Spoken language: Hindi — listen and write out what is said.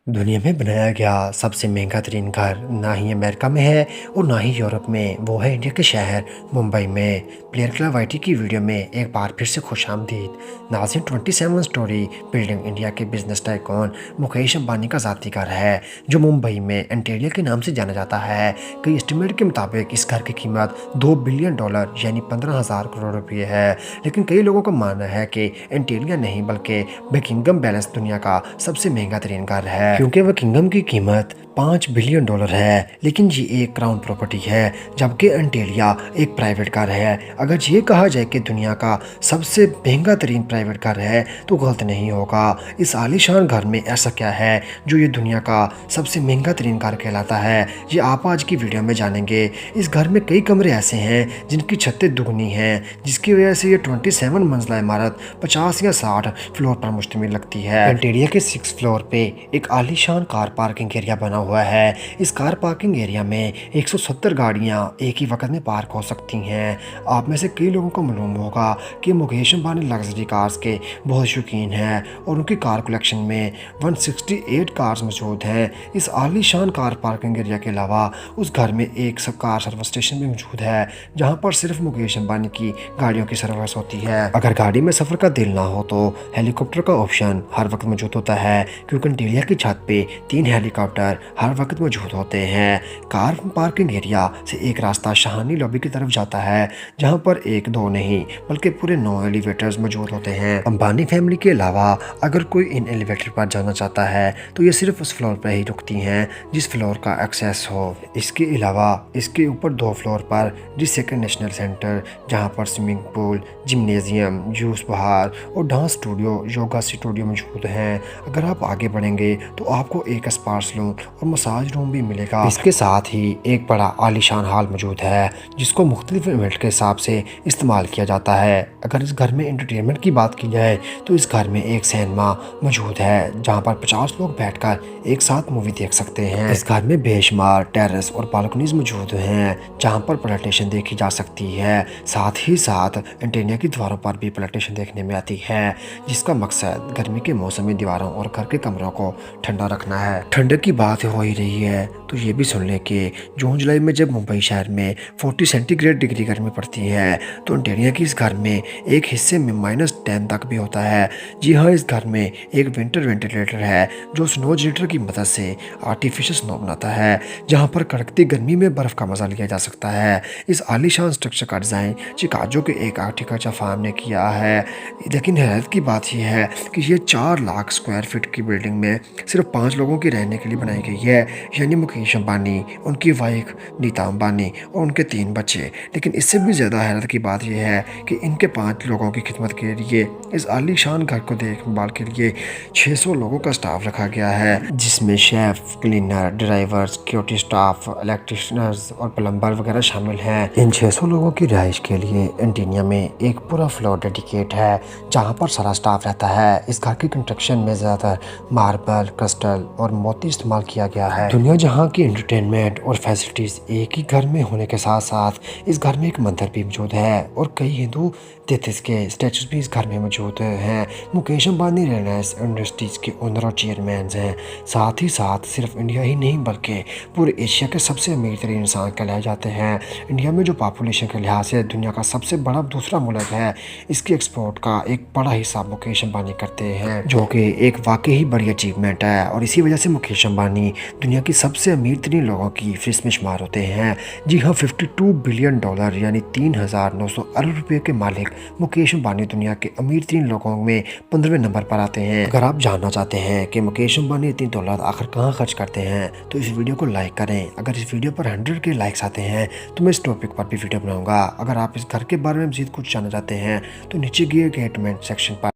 दुनिया में बनाया गया सबसे महंगा तरीन घर ना ही अमेरिका में है और ना ही यूरोप में, वो है इंडिया के शहर मुंबई में। प्लेयर क्लब वाईटी की वीडियो में एक बार फिर से खुशामदीद। नाज़रीन, 27 स्टोरी बिल्डिंग इंडिया के बिजनेस टाइकून मुकेश अंबानी का ज़ाती घर है, जो मुंबई में एंटेरिया के नाम से जाना जाता है। कई एस्टिमेट के मुताबिक इस घर की कीमत $2 बिलियन यानी 15,000 करोड़ रुपये है। लेकिन कई लोगों का मानना है कि एंटेरिया नहीं बल्कि बकिंगम पैलेस दुनिया का सबसे महंगा तरीन घर है, क्योंकि बकिंगम की कीमत $5 बिलियन है। लेकिन ये एक क्राउन प्रॉपर्टी है, जबकि एंटेलिया एक प्राइवेट कार है। अगर ये कहा जाए कि दुनिया का सबसे महंगा तरीन प्राइवेट कार है तो गलत नहीं होगा। इस आलीशान घर में ऐसा क्या है जो ये दुनिया का सबसे महंगा तरीन कार कहलाता है, ये आप आज की वीडियो में जानेंगे। इस घर में कई कमरे ऐसे हैं जिनकी छतें दुगनी हैं, जिसकी वजह से ये 27 मंजिला इमारत 50 या 60 फ्लोर पर मुश्तमिल लगती है। एंटेरिया के 6 फ्लोर पे एक आलीशान कार पार्किंग एरिया बना हुआ है। इस कार पार्किंग एरिया में 170 गाड़ियां एक ही वक्त में पार्क हो सकती हैं। आप में से कई लोगों को मालूम होगा कि मुकेश अंबानी लग्जरी कार्स के बहुत शौकीन हैं और उनकी कार कलेक्शन में 168 कार्स मौजूद हैं। इस आलीशान कार पार्किंग एरिया के अलावा उस घर में एक सब कार सर्विस स्टेशन भी मौजूद है, जहां पर सिर्फ मुकेश अंबानी की गाड़ियों की सर्विस होती है। अगर गाड़ी में सफ़र का दिल ना हो तो हेलीकॉप्टर का ऑप्शन हर वक्त मौजूद होता है, क्योंकि एंटेलिया की छत पे 3 हेलीकॉप्टर हर वक्त मौजूद होते हैं। कार पार्किंग एरिया से एक रास्ता शाहानी लॉबी की तरफ जाता है, जहां पर एक दो नहीं बल्कि पूरे 9 एलिवेटर्स मौजूद होते हैं। अंबानी फैमिली के अलावा अगर कोई इन एलिवेटर पर जाना चाहता है तो ये सिर्फ उस फ्लोर पर ही रुकती हैं जिस फ्लोर का एक्सेस हो। इसके अलावा इसके ऊपर 2 फ्लोर पर दी सेकंड नेशनल सेंटर, जहां पर स्विमिंग पूल, जिम्नेजियम, जूस बार और डांस स्टूडियो, योगा स्टूडियो मौजूद हैं। अगर आप आगे बढ़ेंगे तो आपको एक स्पा सैलून और मसाज रूम भी मिलेगा। इसके साथ ही एक बड़ा आलीशान हॉल मौजूद है, जिसको मुख्तलिफ इवेंट के हिसाब से इस्तेमाल किया जाता है। अगर इस घर में एंटरटेनमेंट की बात की जाए तो इस घर में एक सिनेमा मौजूद है, जहां पर 50 लोग बैठकर एक साथ मूवी देख सकते हैं। इस घर में बेशुमार टेरेस और बालकनीज मौजूद हैं, जहां पर प्लेटेशन देखी जा सकती है। साथ ही साथ एंटेनिया की दीवारों पर भी प्लेटेशन देखने में आती है, जिसका मकसद गर्मी के मौसम में दीवारों और घर के कमरों को ठंडा रखना है। ठंडक की बात हो ही रही है तो ये भी सुन लें कि जून जुलाई में जब मुंबई शहर में 40 सेंटीग्रेड डिग्री गर्मी पड़ती है तो एंटेरिया की इस घर में एक हिस्से में -10 तक भी होता है। जी हाँ, इस घर में एक विंटर वेंटिलेटर है जो स्नो जनरेटर की मदद से आर्टिफिशियल स्नो बनाता है, जहाँ पर कड़कती गर्मी में बर्फ़ का मज़ा लिया जा सकता है। इस आलीशान स्ट्रक्चर का डिज़ाइन चिकागो के एक आर्किटेक्चर फर्म ने किया है। लेकिन हैरत की बात यह है कि ये 4 लाख स्क्वायर फीट की बिल्डिंग में सिर्फ 5 लोगों के रहने के लिए बनाई गई है, यानी मुकेश अंबानी, उनकी वाइफ नीता अंबानी और उनके 3 बच्चे। लेकिन इससे भी ज़्यादा हैरत की बात यह है कि इनके 5 लोगों की खिदमत के लिए इस आलीशान घर को देखभाल के लिए 600 लोगों का स्टाफ रखा गया है, जिसमें chef, cleaner, driver, security staff, electricians और प्लम्बर वगैरह शामिल हैं। इन 600 लोगों की रिहाइश के लिए एंटेनिया में एक पूरा फ्लोर डेडिकेट है, जहाँ पर सारा स्टाफ रहता है। इस घर की कंस्ट्रक्शन में ज़्यादातर मार्बल, क्रिस्टल और मोती इस्तेमाल किया गया है। दुनिया जहां की एंटरटेनमेंट और फैसिलिटीज एक ही घर में होने के साथ साथ इस घर में एक मंदिर भी मौजूद है और कई हिंदू देवता के स्टैचूज भी इस घर में मौजूद हैं। मुकेश अंबानी रिलायंस इंडस्ट्रीज के ओनर और चेयरमैन हैं। साथ ही साथ सिर्फ इंडिया ही नहीं बल्कि पूरे एशिया के सबसे अमीर तरीन इंसान कहलाए जाते हैं। इंडिया में जो पॉपुलेशन के लिहाज से दुनिया का सबसे बड़ा दूसरा मुल्क है, इसकी एक्सपोर्ट का एक बड़ा हिस्सा मुकेश अंबानी करते हैं, जो कि एक वाकई बड़ी अचीवमेंट है। और इसी वजह से मुकेश अंबानी दुनिया की सबसे अमीर तरीन लोगों की फहरिस्त में शुमार होते हैं। जी हाँ, $52 बिलियन यानी 3,900 अरब रुपये के मालिक मुकेश अंबानी दुनिया के अमीर तरीन लोगों में 15वें नंबर पर आते हैं। अगर आप जानना चाहते हैं कि मुकेश अंबानी इतनी दौलत आखिर कहाँ खर्च करते हैं तो इस वीडियो को लाइक करें। अगर इस वीडियो पर 100 के लाइक्स आते हैं तो मैं इस टॉपिक पर भी वीडियो बनाऊंगा। अगर आप इस घर के बारे में मज़ीद कुछ जानना चाहते हैं तो नीचे दिए गए कमेंट सेक्शन पर